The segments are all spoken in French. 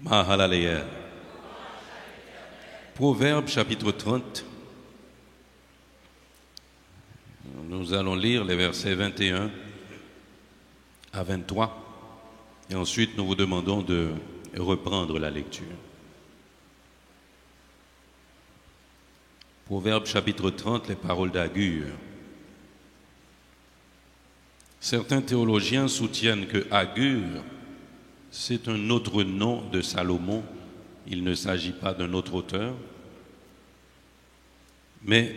Mahalalel. Proverbe chapitre 30. Nous allons lire les versets 21 à 23 et ensuite nous vous demandons de reprendre la lecture. Proverbe chapitre 30, les paroles d'Agur. Certains théologiens soutiennent que Agur, c'est un autre nom de Salomon. Il ne s'agit pas d'un autre auteur. Mais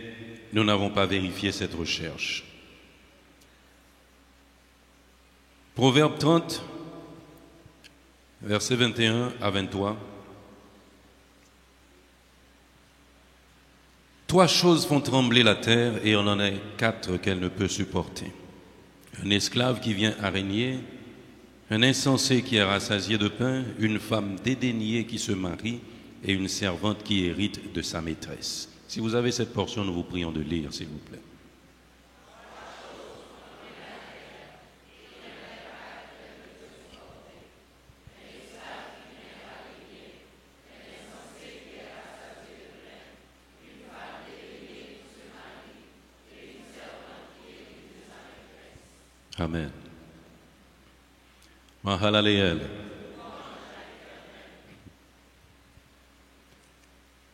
nous n'avons pas vérifié cette recherche. Proverbe 30, versets 21 à 23. Trois choses font trembler la terre et on en a quatre qu'elle ne peut supporter. Un esclave qui vient à régner, un insensé qui est rassasié de pain, une femme dédaignée qui se marie et une servante qui hérite de sa maîtresse. Si vous avez cette portion, nous vous prions de lire, s'il vous plaît. Amen. Mahalalel.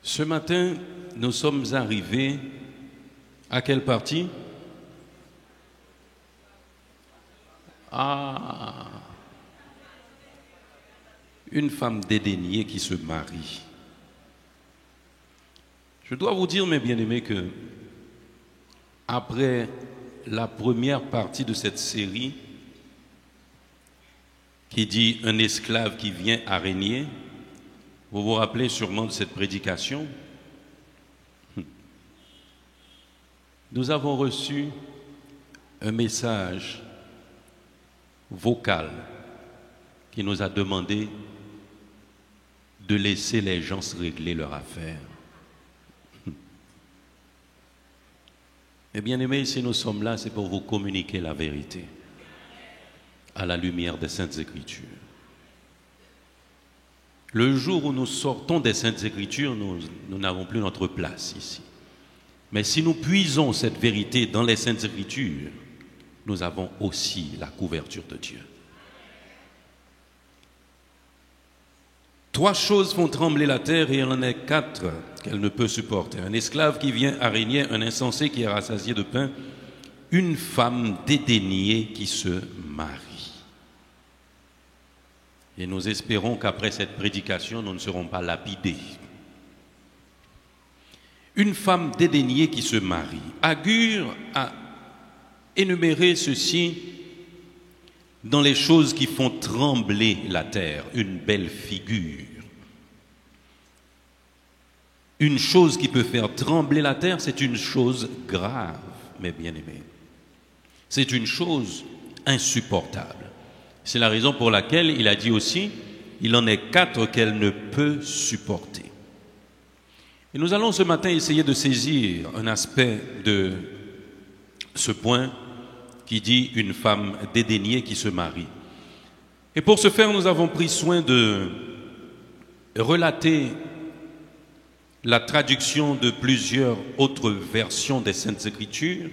Ce matin, nous sommes arrivés à quelle partie? Une femme dédaignée qui se marie. Je dois vous dire, mes bien-aimés, que après la première partie de cette série qui dit un esclave qui vient à régner, vous vous rappelez sûrement de cette prédication. Nous avons reçu un message vocal qui nous a demandé de laisser les gens se régler leur affaire. Et bien aimés, si nous sommes là, c'est pour vous communiquer la vérité à la lumière des Saintes Écritures. Le jour où nous sortons des Saintes Écritures, nous n'avons plus notre place ici. Mais si nous puisons cette vérité dans les Saintes Écritures, nous avons aussi la couverture de Dieu. Trois choses font trembler la terre et il en est quatre qu'elle ne peut supporter. Un esclave qui vient à régner, un insensé qui est rassasié de pain, une femme dédaignée qui se marie. Et nous espérons qu'après cette prédication, nous ne serons pas lapidés. Une femme dédaignée qui se marie. Agur a énuméré ceci dans les choses qui font trembler la terre, une belle figure. Une chose qui peut faire trembler la terre, c'est une chose grave, mes bien-aimés. C'est une chose insupportable. C'est la raison pour laquelle il a dit aussi, il en est quatre qu'elle ne peut supporter. Et nous allons ce matin essayer de saisir un aspect de ce point qui dit une femme dédaignée qui se marie. Et pour ce faire, nous avons pris soin de relater la traduction de plusieurs autres versions des Saintes Écritures,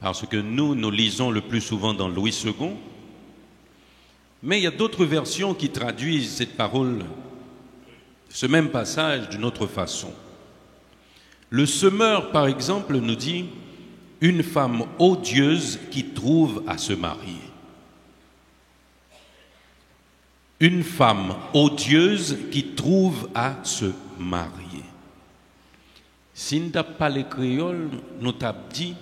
parce que nous lisons le plus souvent dans Louis II, mais il y a d'autres versions qui traduisent cette parole, ce même passage d'une autre façon. Le Semeur, par exemple, nous dit « une femme odieuse qui trouve à se marier ». Une femme odieuse qui trouve à se marier. Si nous n'avons pas les créoles, nous avons dit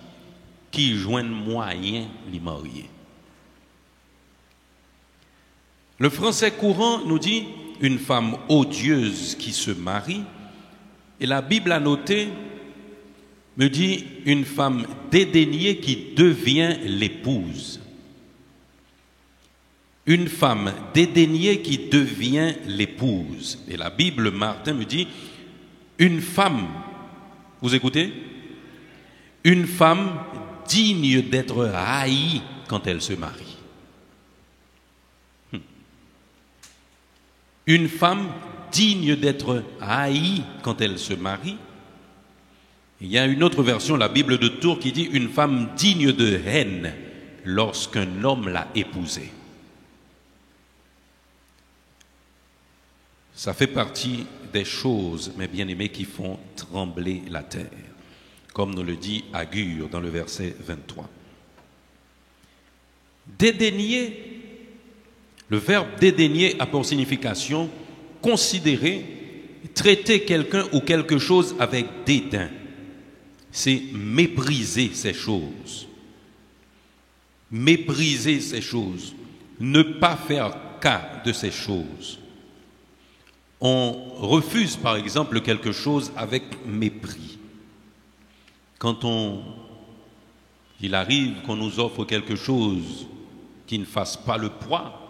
qui joignent moyen de marier. Le français courant nous dit une femme odieuse qui se marie, et la Bible a noté, me dit une femme dédaignée qui devient l'épouse. Une femme dédaignée qui devient l'épouse. Et la Bible, Martin me dit, une femme, vous écoutez? Une femme digne d'être haïe quand elle se marie. Une femme digne d'être haïe quand elle se marie. Il y a une autre version, la Bible de Tours, qui dit une femme digne de haine lorsqu'un homme l'a épousée. Ça fait partie des choses, mes bien-aimés, qui font trembler la terre, comme nous le dit Agur dans le verset 23. Dédaigner, le verbe dédaigner a pour signification considérer, traiter quelqu'un ou quelque chose avec dédain. C'est mépriser ces choses. Mépriser ces choses. Ne pas faire cas de ces choses. On refuse par exemple quelque chose avec mépris. Quand il arrive qu'on nous offre quelque chose qui ne fasse pas le poids,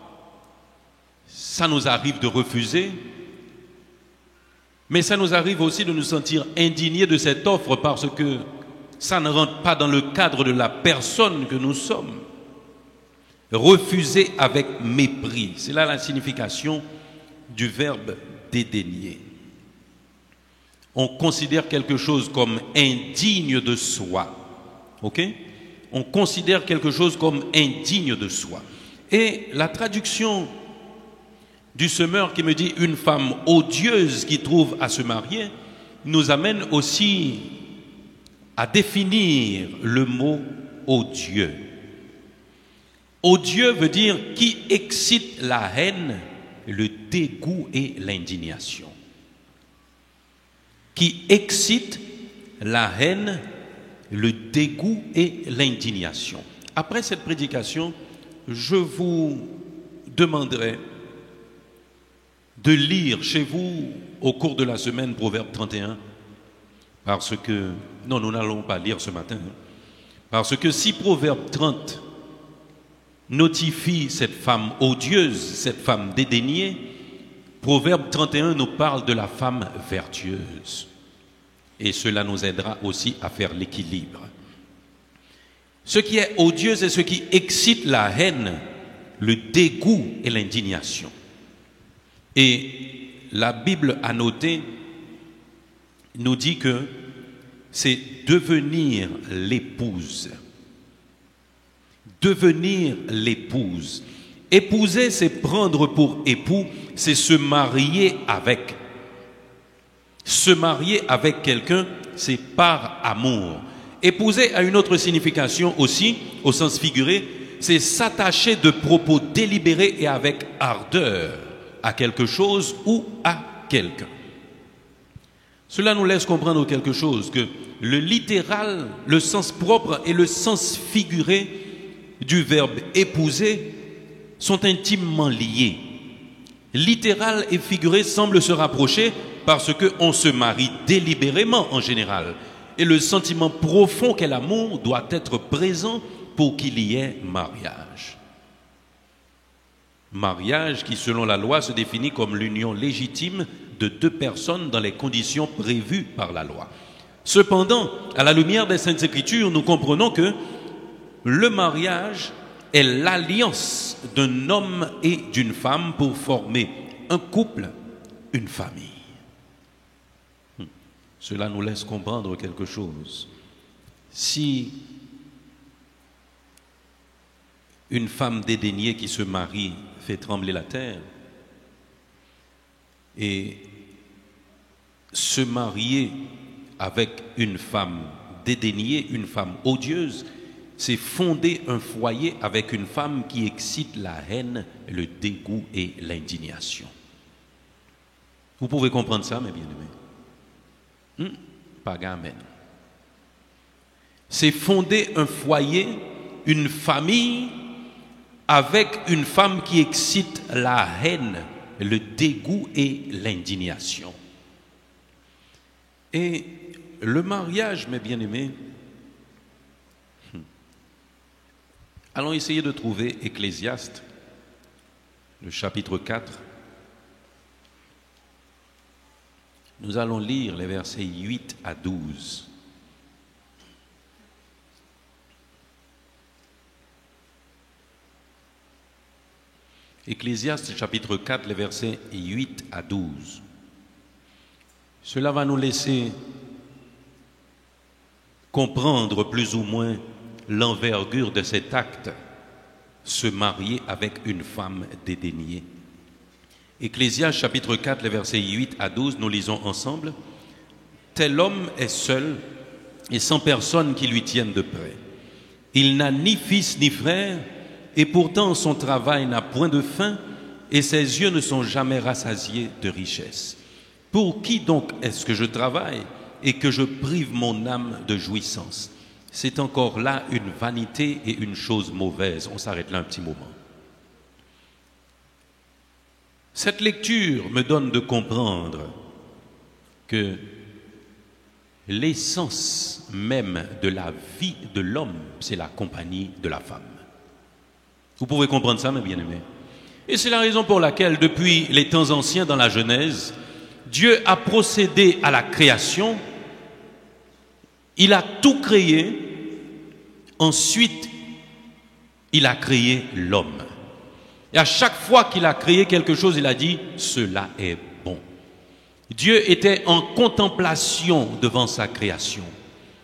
ça nous arrive de refuser, mais ça nous arrive aussi de nous sentir indignés de cette offre parce que ça ne rentre pas dans le cadre de la personne que nous sommes. Refuser avec mépris, c'est là la signification du verbe dédaigner. On considère quelque chose comme indigne de soi. Ok? On considère quelque chose comme indigne de soi. Et la traduction du semeur qui me dit une femme odieuse qui trouve à se marier nous amène aussi à définir le mot odieux. Odieux veut dire qui excite la haine, le dégoût et l'indignation. Qui excite la haine, le dégoût et l'indignation. Après cette prédication, je vous demanderai de lire chez vous au cours de la semaine Proverbe 31, parce que, non, nous n'allons pas lire ce matin, parce que si Proverbe 30 notifie cette femme odieuse, cette femme dédaignée, Proverbe 31 nous parle de la femme vertueuse. Et cela nous aidera aussi à faire l'équilibre. Ce qui est odieux, c'est ce qui excite la haine, le dégoût et l'indignation. Et la Bible annotée nous dit que c'est devenir l'épouse. Devenir l'épouse. Épouser, c'est prendre pour époux, c'est se marier avec. Se marier avec quelqu'un, c'est par amour. Épouser a une autre signification aussi, au sens figuré, c'est s'attacher de propos délibérés et avec ardeur à quelque chose ou à quelqu'un. Cela nous laisse comprendre quelque chose, que le littéral, le sens propre et le sens figuré du verbe épouser sont intimement liés. Littéral et figuré semblent se rapprocher parce qu'on se marie délibérément en général. Et le sentiment profond qu'est l'amour doit être présent pour qu'il y ait mariage. Mariage qui, selon la loi, se définit comme l'union légitime de deux personnes dans les conditions prévues par la loi. Cependant, à la lumière des Saintes Écritures, nous comprenons que le mariage est l'alliance d'un homme et d'une femme pour former un couple, une famille. Cela nous laisse comprendre quelque chose. Si une femme dédaignée qui se marie fait trembler la terre, et se marier avec une femme dédaignée, une femme odieuse, c'est fonder un foyer avec une femme qui excite la haine, le dégoût et l'indignation. Vous pouvez comprendre ça, mes bien-aimés? Pas gamin. C'est fonder un foyer, une famille, avec une femme qui excite la haine, le dégoût et l'indignation. Et le mariage, mes bien-aimés, allons essayer de trouver Ecclésiaste, le chapitre 4. Nous allons lire les versets 8 à 12. Ecclésiaste chapitre 4, les versets 8 à 12. Cela va nous laisser comprendre plus ou moins l'envergure de cet acte, se marier avec une femme dédaignée. Ecclésiaste chapitre 4, les versets 8 à 12, nous lisons ensemble. Tel homme est seul et sans personne qui lui tienne de près. Il n'a ni fils ni frère, et pourtant son travail n'a point de fin, et ses yeux ne sont jamais rassasiés de richesse. Pour qui donc est-ce que je travaille et que je prive mon âme de jouissance? C'est encore là une vanité et une chose mauvaise. On s'arrête là un petit moment. Cette lecture me donne de comprendre que l'essence même de la vie de l'homme, c'est la compagnie de la femme. Vous pouvez comprendre ça, mes bien-aimés. Et c'est la raison pour laquelle, depuis les temps anciens dans la Genèse, Dieu a procédé à la création. Il a tout créé. Ensuite, il a créé l'homme. Et à chaque fois qu'il a créé quelque chose, il a dit « cela est bon ». Dieu était en contemplation devant sa création.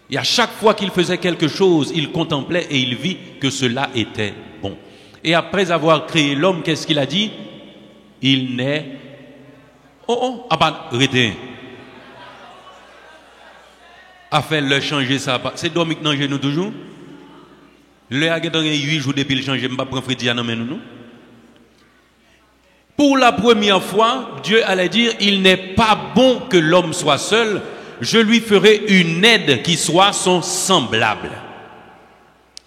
Et à chaque fois qu'il faisait quelque chose, il contemplait et il vit que cela était bon. Et après avoir créé l'homme, qu'est-ce qu'il a dit? Il n'est... arrêtez. A fait le changer ça. C'est Dominique dans nous toujours. Le a gagné 8 jours depuis le changer, je ne vais pas prendre Freddy à nous. Pour la première fois, Dieu allait dire, il n'est pas bon que l'homme soit seul, je lui ferai une aide qui soit son semblable.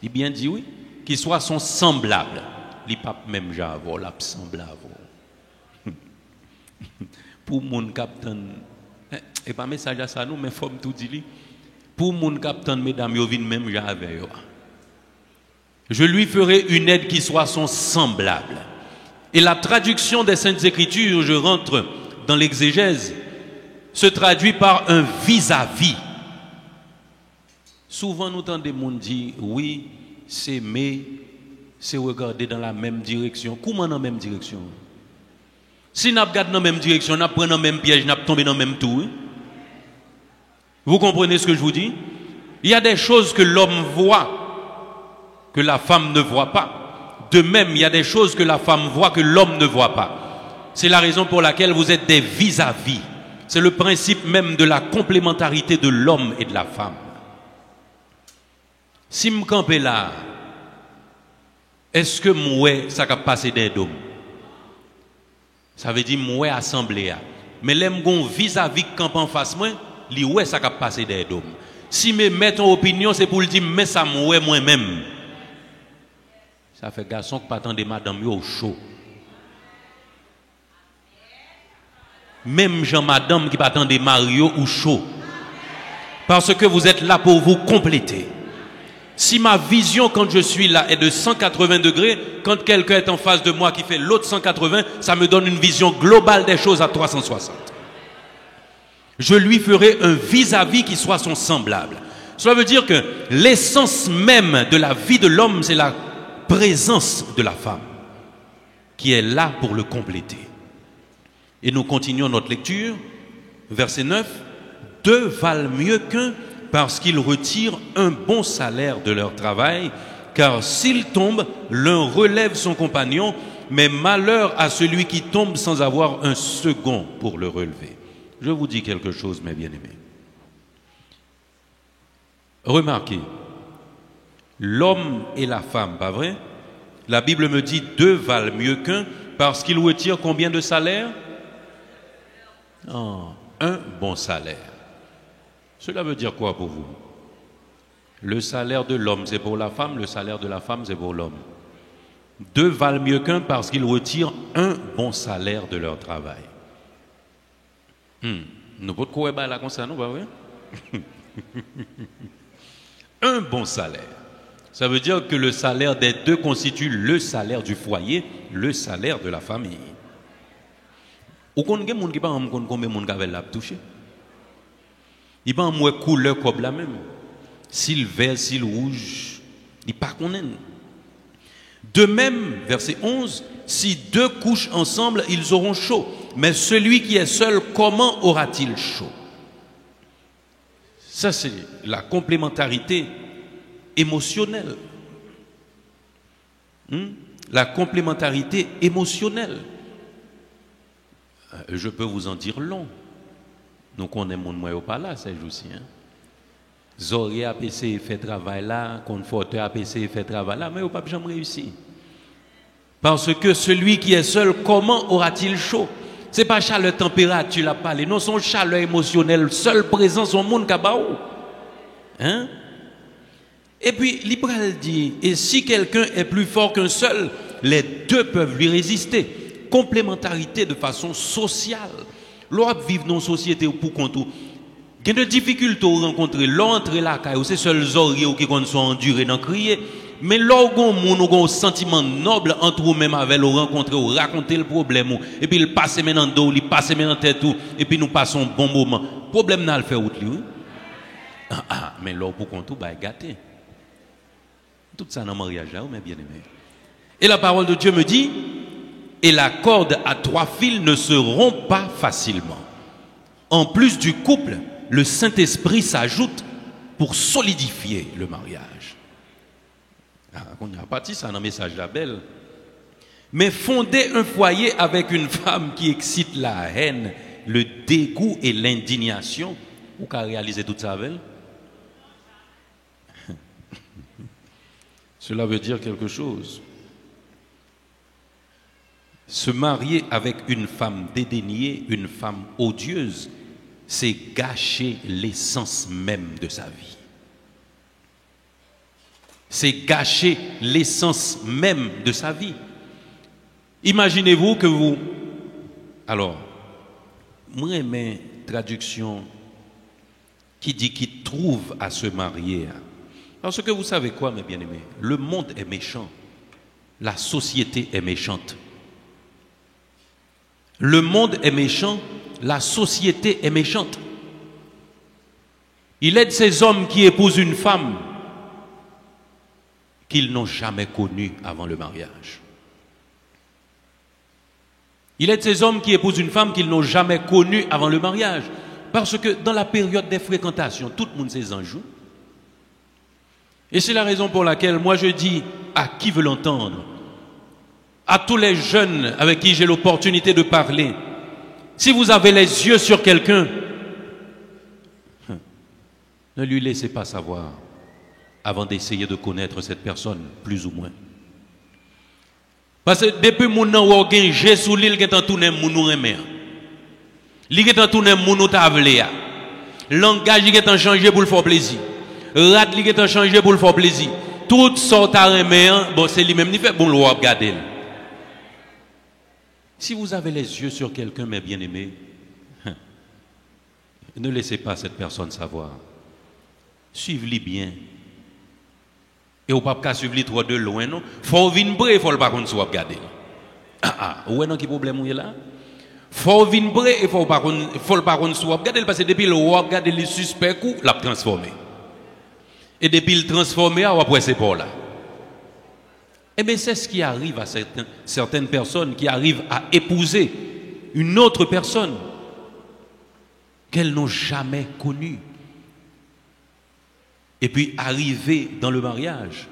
Il bien dit oui, qui soit son semblable. Il pas même j'avoue, la semblable. Pour mon capitaine, et pas message à ça nous, mais faut tout dire. Pour mon capitaine, mesdames, yo vin même j'avais. Je lui ferai une aide qui soit son semblable. Et la traduction des Saintes Écritures, je rentre dans l'exégèse, se traduit par un vis-à-vis. Souvent, nous entendons des gens dire, oui, c'est mais, c'est regarder dans la même direction. Comment dans la même direction? Si nous regardons dans la même direction, nous prenons dans le même piège, nous tombons dans le même trou. Vous comprenez ce que je vous dis? Il y a des choses que l'homme voit, que la femme ne voit pas. De même, il y a des choses que la femme voit que l'homme ne voit pas. C'est la raison pour laquelle vous êtes des vis-à-vis. C'est le principe même de la complémentarité de l'homme et de la femme. Si je campe là, est-ce que moi, ça va passer des dômes? Ça veut dire moi assemblée. Mais l'aime gon vis-à-vis camp en face moi, li ouais ça va passer des dômes. Si me mettre en opinion, c'est pour le dire mais ça moi moi-même. Ça fait garçon qui pas attendre madame yo chaud. Même Jean madame qui pas attendre Mario ou chaud. Parce que vous êtes là pour vous compléter. Si ma vision quand je suis là est de 180 degrés, quand quelqu'un est en face de moi qui fait l'autre 180, ça me donne une vision globale des choses à 360. Je lui ferai un vis-à-vis qui soit son semblable. Cela veut dire que l'essence même de la vie de l'homme, c'est la présence de la femme qui est là pour le compléter. Et nous continuons notre lecture, verset 9. Deux valent mieux qu'un parce qu'ils retirent un bon salaire de leur travail, car s'il tombe, l'un relève son compagnon, mais malheur à celui qui tombe sans avoir un second pour le relever. Je vous dis quelque chose, mes bien-aimés. Remarquez, l'homme et la femme, pas vrai? La Bible me dit deux valent mieux qu'un parce qu'ils retirent combien de salaire? Un bon salaire. Cela veut dire quoi pour vous? Le salaire de l'homme, c'est pour la femme, le salaire de la femme, c'est pour l'homme. Deux valent mieux qu'un parce qu'ils retirent un bon salaire de leur travail. Nous pouvons courir là comme ça, non, pas vrai? Un bon salaire. Ça veut dire que le salaire des deux constitue le salaire du foyer, le salaire de la famille. Ou qu'on ait des gens qui ne savent pas combien de gens qui touché. Il n'y a pas de couleur comme la même. S'il vert, s'il rouge, il n'y a pas qu'on. De même, verset 11, Si deux couchent ensemble, ils auront chaud. Mais celui qui est seul, comment aura-t-il chaud? Ça, c'est la complémentarité émotionnelle. La complémentarité émotionnelle. Je peux vous en dire long. Nous connaissons mon moyen pas là, ces jours-ci. Zori a essayé de faire travail là, Conforteur a essayé de faire travail là, mais il n'a pas jamais réussi. Parce que celui qui est seul, comment aura-t-il chaud? Ce n'est pas chaleur température la parler, non, son chaleur émotionnelle, seule présence au monde kabaou. Hein? Et puis, Libral dit, et si quelqu'un est plus fort qu'un seul, les deux peuvent lui résister. Complémentarité de façon sociale. L'Europe vit dans une société pour compte. Il y a des difficultés à rencontrer. L'entrée là, c'est seul Zori qui sont endurés dans crier. Mais lorsqu'on a un sentiment noble entre eux-mêmes avec le rencontrer, raconter le problème, et puis il passe maintenant dans le dos, il passe maintenant tête, et puis nous passons un bon moment. Le problème n'a le fait autre lui. Mais là, pour qu'on tout va gâter. Tout ça dans le mariage là, mais bien aimé. Et la parole de Dieu me dit, et la corde à 3 fils ne se rompt pas facilement. En plus du couple, le Saint-Esprit s'ajoute pour solidifier le mariage. On a parti ça dans le message d'Abel. Mais fonder un foyer avec une femme qui excite la haine, le dégoût et l'indignation, vous pouvez réaliser tout ça avec elle? Cela veut dire quelque chose. Se marier avec une femme dédaignée, une femme odieuse, c'est gâcher l'essence même de sa vie. C'est gâcher l'essence même de sa vie. Imaginez-vous que vous... Alors, moi j'aime traduction qui dit qu'il trouve à se marier. Parce que vous savez quoi, mes bien-aimés? Le monde est méchant. La société est méchante. Le monde est méchant. La société est méchante. Il est de ces hommes qui épousent une femme qu'ils n'ont jamais connue avant le mariage. Il est de ces hommes qui épousent une femme qu'ils n'ont jamais connue avant le mariage. Parce que dans la période des fréquentations, tout le monde s'est en joue. Et c'est la raison pour laquelle moi je dis à qui veut l'entendre, à tous les jeunes avec qui j'ai l'opportunité de parler, si vous avez les yeux sur quelqu'un, ne lui laissez pas savoir avant d'essayer de connaître cette personne, plus ou moins. Parce que depuis mon nom, on a un sous l'île qui est en tourné, mon remet. L'île qui est en tourné, mon tavlé. Langage qui est en changé pour le faire plaisir. Rat qui est en changé pour le faire plaisir. Toutes sortes à remet, bon, c'est lui-même qui fait bon le regarder. Si vous avez les yeux sur quelqu'un, mes bien-aimés, ne laissez pas cette personne savoir. Suivez-les bien. Et au pas qu'à suivre les trop de loin, non. Faut venir bré, faut le pas qu'on soit regarder. Ouais non qui problème où est là? Faut venir bré et faut le pas qu'on soit regarder parce que depuis le regarder les suspects ou l'a transformé. Et depuis le transformé, on va presser pour là. Eh bien, c'est ce qui arrive à certaines personnes qui arrivent à épouser une autre personne qu'elles n'ont jamais connue. Et puis, arriver dans le mariage,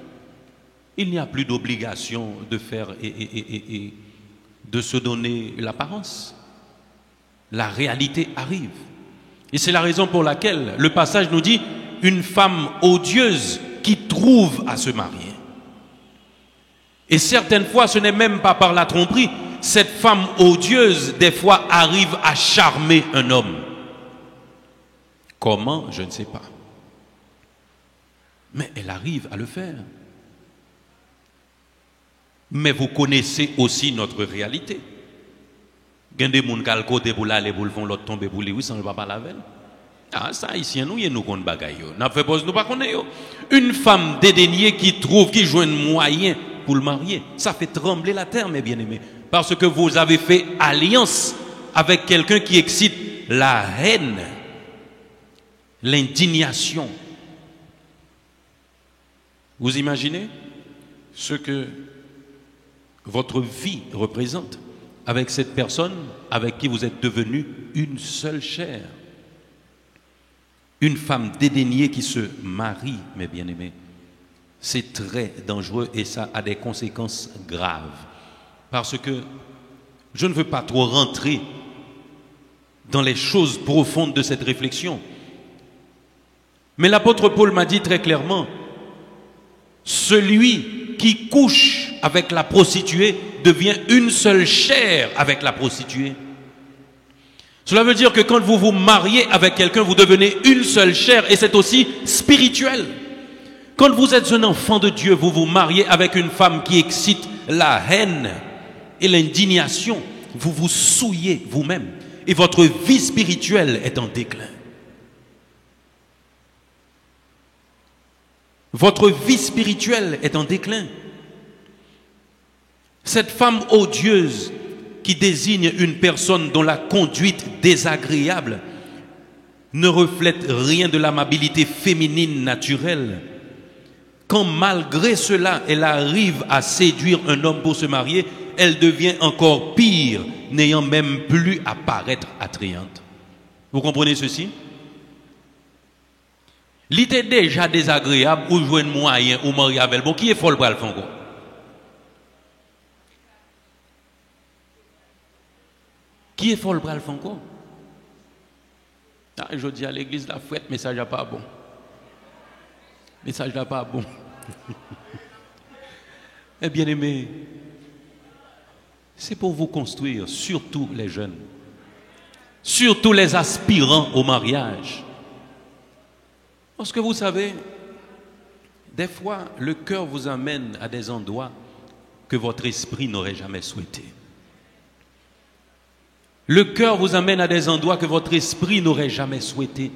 il n'y a plus d'obligation de faire et de se donner l'apparence. La réalité arrive. Et c'est la raison pour laquelle le passage nous dit une femme odieuse qui trouve à se marier. Et certaines fois, ce n'est même pas par la tromperie. Cette femme odieuse, des fois, arrive à charmer un homme. Comment? Je ne sais pas. Mais elle arrive à le faire. Mais vous connaissez aussi notre réalité. Il y a des gens qui ont côté pour l'aller, pour le fond, l'autre tomber pour lui, oui, ça ne va pas laver. Ah, ça, ici, nous, nous connaissons bagaille. N'a fait pause, nous pas connaissons. Une femme dédaignée qui trouve, qui joue un moyen pour le marier, ça fait trembler la terre, mes bien-aimés. Parce que vous avez fait alliance avec quelqu'un qui excite la haine, l'indignation. Vous imaginez ce que votre vie représente avec cette personne avec qui vous êtes devenu une seule chair. Une femme dédaignée qui se marie, mes bien-aimés, c'est très dangereux et ça a des conséquences graves. Parce que je ne veux pas trop rentrer dans les choses profondes de cette réflexion. Mais l'apôtre Paul m'a dit très clairement, celui qui couche avec la prostituée devient une seule chair avec la prostituée. Cela veut dire que quand vous vous mariez avec quelqu'un, vous devenez une seule chair et c'est aussi spirituel. Quand vous êtes un enfant de Dieu, vous vous mariez avec une femme qui excite la haine et l'indignation. Vous vous souillez vous-même et votre vie spirituelle est en déclin. Votre vie spirituelle est en déclin. Cette femme odieuse qui désigne une personne dont la conduite désagréable ne reflète rien de l'amabilité féminine naturelle. Quand malgré cela, elle arrive à séduire un homme pour se marier, elle devient encore pire, n'ayant même plus à paraître attrayante. Vous comprenez ceci? L'idée déjà désagréable ou jouer un moyen ou marier avec bon, qui est folle pour le faire quoi? Qui est folle pour le faire quoi? Je dis à l'église la fête, message n'est pas bon. Message n'est pas bon. Eh bien aimé, c'est pour vous construire, surtout les jeunes, surtout les aspirants au mariage. Parce que vous savez, des fois, le cœur vous amène à des endroits que votre esprit n'aurait jamais souhaité. Le cœur vous amène à des endroits que votre esprit n'aurait jamais souhaité.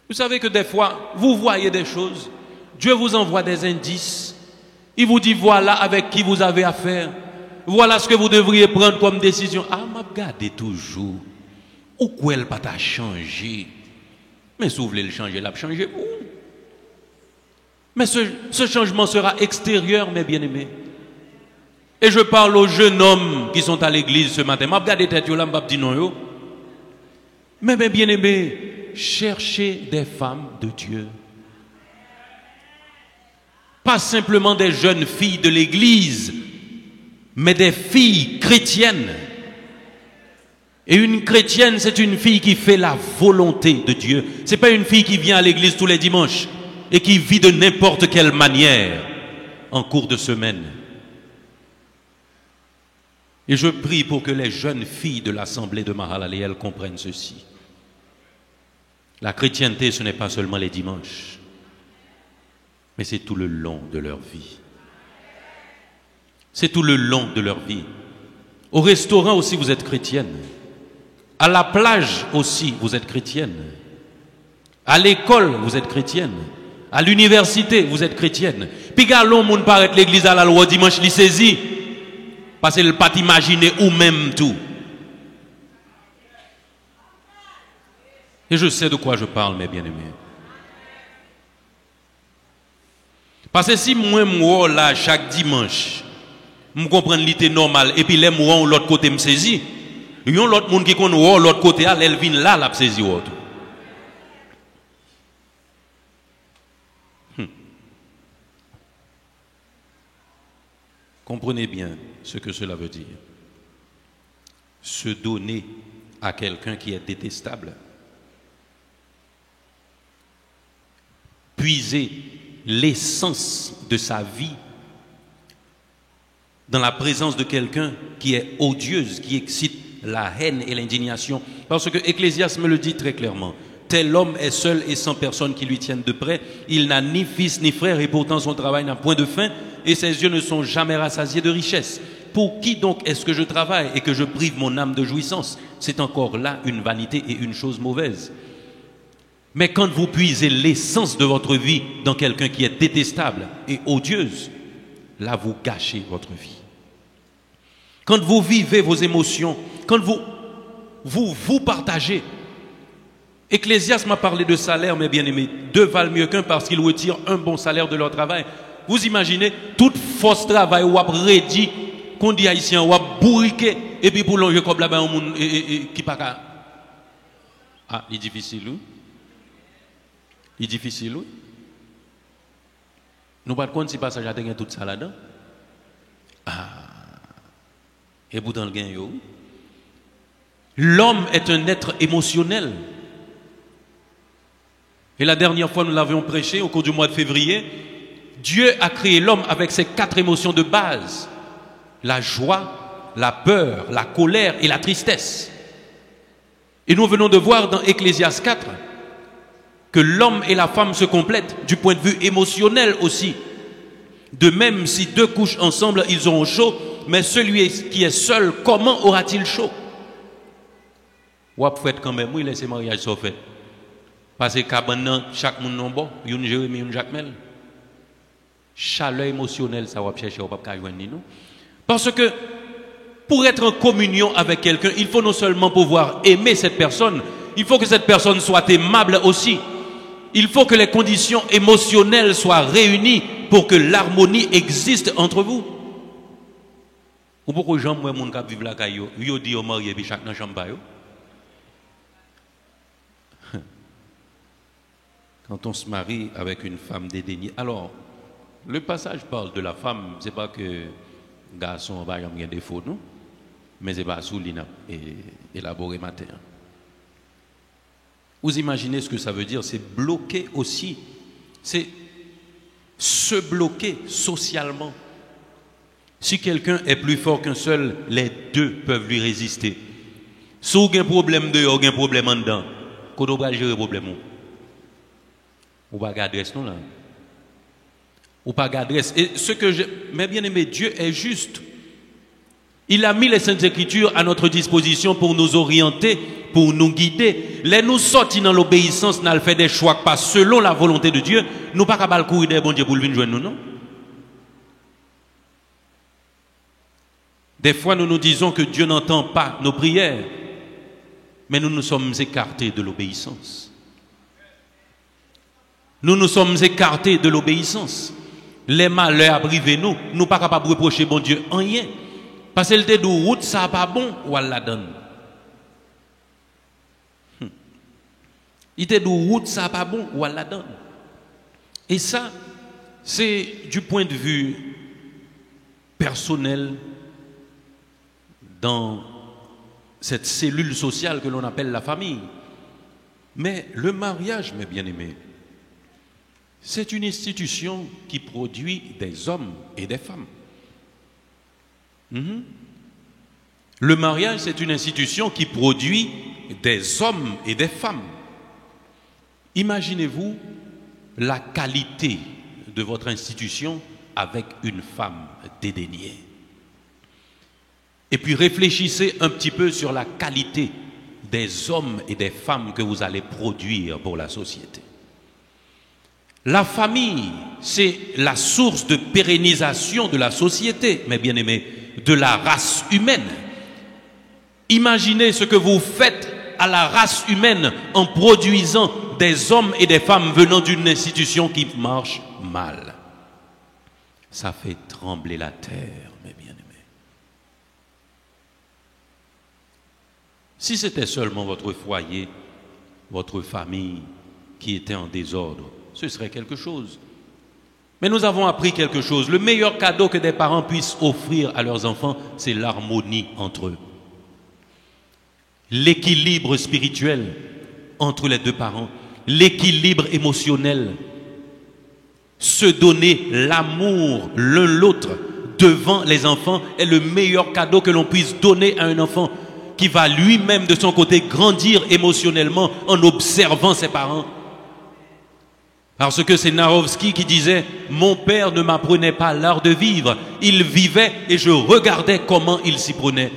Vous savez que des fois, vous voyez des choses, Dieu vous envoie des indices, il vous dit voilà avec qui vous avez affaire, voilà ce que vous devriez prendre comme décision. Ah, m'a regardé toujours, ou quoi elle pas t'a changé? Mais si vous voulez le changer, l'a changé où? Mais ce changement sera extérieur, mes bien-aimés. Et je parle aux jeunes hommes qui sont à l'église ce matin. Je regarde tête là, je dis non. Mais mes bien-aimés, cherchez des femmes de Dieu. Pas simplement des jeunes filles de l'église, mais des filles chrétiennes. Et une chrétienne, c'est une fille qui fait la volonté de Dieu. Ce n'est pas une fille qui vient à l'église tous les dimanches et qui vit de n'importe quelle manière en cours de semaine. Et je prie pour que les jeunes filles de l'assemblée de Mahalalel comprennent ceci. La chrétienté, ce n'est pas seulement les dimanches, mais c'est tout le long de leur vie. C'est tout le long de leur vie. Au restaurant aussi, vous êtes chrétienne. À la plage aussi, vous êtes chrétienne. À l'école, vous êtes chrétienne. À l'université, vous êtes chrétienne. Puis, galon, moun paraît l'église à la loi dimanche, li saisi. Parce qu'elle pas imaginer ou même tout. Et je sais de quoi je parle, mes bien-aimés. Parce que si moi, là, chaque dimanche, je comprends l'idée normale, et puis les moi, l'autre côté, me saisit. Il y a l'autre monde qui connaît l'autre côté, elle vient là, la saisi autre. Comprenez bien ce que cela veut dire. Se donner à quelqu'un qui est détestable. Puiser l'essence de sa vie dans la présence de quelqu'un qui est odieuse, qui excite la haine et l'indignation. Parce que Ecclésiaste me le dit très clairement. Tel homme est seul et sans personne qui lui tienne de près. Il n'a ni fils ni frère et pourtant son travail n'a point de fin et ses yeux ne sont jamais rassasiés de richesse. Pour qui donc est-ce que je travaille et que je prive mon âme de jouissance? C'est encore là une vanité et une chose mauvaise. Mais quand vous puisez l'essence de votre vie dans quelqu'un qui est détestable et odieuse, là vous gâchez votre vie. Quand vous vivez vos émotions, quand vous partagez. Ecclésiaste m'a parlé de salaire, mes bien-aimés. Deux valent mieux qu'un parce qu'ils retirent un bon salaire de leur travail. Vous imaginez, toute force travail ou rédi qu'on dit haïtien ou bourriquer et puis pour longer comme là-bas un monde qui pas ah, il est difficile oui. Il est difficile oui. Nous pas compte si passage a tout ça là-dedans. Ah. Et pourtant le gain yo. L'homme est un être émotionnel. Et la dernière fois, nous l'avions prêché au cours du mois de février. Dieu a créé l'homme avec ces 4 émotions de base. La joie, la peur, la colère et la tristesse. Et nous venons de voir dans Ecclésiaste 4 que l'homme et la femme se complètent du point de vue émotionnel aussi. De même, si 2 couchent ensemble, ils auront chaud. Mais celui qui est seul, comment aura-t-il chaud? Ou après quand même, oui, laissez mariage soit fait. Parce que chaque monde non bon, une Jérémie, une Jacmel. Chaleur émotionnelle, ça va chercher au pas joindre nous. Parce que pour être en communion avec quelqu'un, il faut non seulement pouvoir aimer cette personne, il faut que cette personne soit aimable aussi. Il faut que les conditions émotionnelles soient réunies pour que l'harmonie existe entre vous. Ou pourquoi gens moi mon cap vivre la caillou, yo dit au marié puis chaque dans chambre yo. Quand on se marie avec une femme dédaignée. Alors, le passage parle de la femme, c'est pas que garçon va y avoir des défauts, non? Mais c'est pas souligné et élaboré matin. Vous imaginez ce que ça veut dire? C'est bloquer aussi. C'est se bloquer socialement. Si quelqu'un est plus fort qu'un seul, les deux peuvent lui résister. Si vous avez un problème dehors, vous avez un problème en dedans, comment vous allez gérer le problème? Ou pas garder non là. Ou pas garder. Et ce que je. Mais bien aimé, Dieu est juste. Il a mis les Saintes Écritures à notre disposition pour nous orienter, pour nous guider. Les nous sortir dans l'obéissance, nous fait des choix pas selon la volonté de Dieu. Nous pas capable courir des bon Dieu pour venir joindre nous, non? Des fois, nous nous disons que Dieu n'entend pas nos prières, mais nous nous sommes écartés de l'obéissance. Nous nous sommes écartés de l'obéissance. Les malheurs privés nous, nous pas capables de reprocher bon Dieu en rien. Parce que le de route, ça n'a pas bon, ou elle la donne. Il était de route, ça n'a pas bon, ou elle la donne. Et ça, c'est du point de vue personnel, dans cette cellule sociale que l'on appelle la famille. Mais le mariage, mes bien-aimés, c'est une institution qui produit des hommes et des femmes. Le mariage, c'est une institution qui produit des hommes et des femmes. Imaginez-vous la qualité de votre institution avec une femme dédaignée. Et puis réfléchissez un petit peu sur la qualité des hommes et des femmes que vous allez produire pour la société. La famille, c'est la source de pérennisation de la société, mes bien-aimés, de la race humaine. Imaginez ce que vous faites à la race humaine en produisant des hommes et des femmes venant d'une institution qui marche mal. Ça fait trembler la terre, mes bien-aimés. Si c'était seulement votre foyer, votre famille qui était en désordre, ce serait quelque chose. Mais nous avons appris quelque chose. Le meilleur cadeau que des parents puissent offrir à leurs enfants, c'est l'harmonie entre eux. L'équilibre spirituel entre les deux parents, l'équilibre émotionnel, se donner l'amour l'un l'autre devant les enfants est le meilleur cadeau que l'on puisse donner à un enfant qui va lui-même de son côté grandir émotionnellement en observant ses parents. Parce que c'est Narovski qui disait « Mon père ne m'apprenait pas l'art de vivre, il vivait et je regardais comment il s'y prenait. »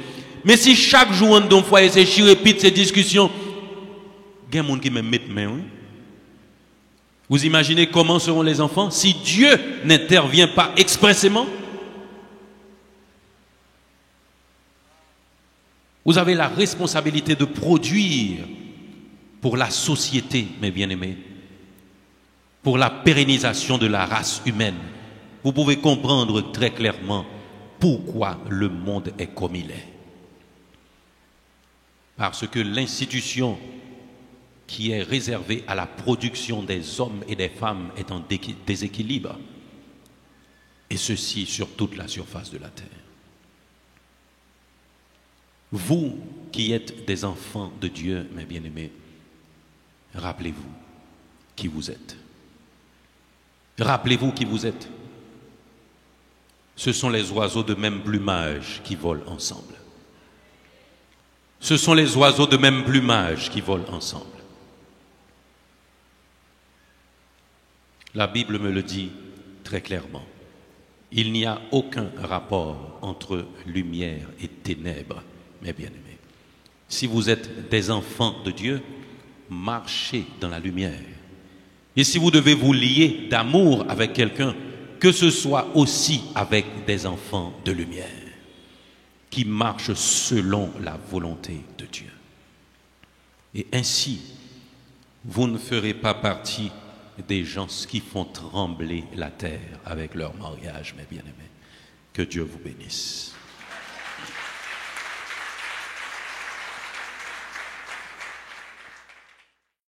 Mais si chaque jour dans le foyer, c'est répète ces discussions, il y a des gens qui me mettent main. Oui? Vous imaginez comment seront les enfants si Dieu n'intervient pas expressément? Vous avez la responsabilité de produire pour la société, mes bien-aimés, pour la pérennisation de la race humaine. vous pouvez comprendre très clairement pourquoi le monde est comme il est. Parce que l'institution qui est réservée à la production des hommes et des femmes est en déséquilibre. Et ceci sur toute la surface de la terre. Vous qui êtes des enfants de Dieu, mes bien-aimés, rappelez-vous qui vous êtes. Rappelez-vous qui vous êtes. Ce sont les oiseaux de même plumage qui volent ensemble. Ce sont les oiseaux de même plumage qui volent ensemble. La Bible me le dit très clairement. Il n'y a aucun rapport entre lumière et ténèbres, mes bien-aimés. Si vous êtes des enfants de Dieu, marchez dans la lumière. Et si vous devez vous lier d'amour avec quelqu'un, que ce soit aussi avec des enfants de lumière qui marchent selon la volonté de Dieu. Et ainsi, vous ne ferez pas partie des gens qui font trembler la terre avec leur mariage, mes bien-aimés. Que Dieu vous bénisse.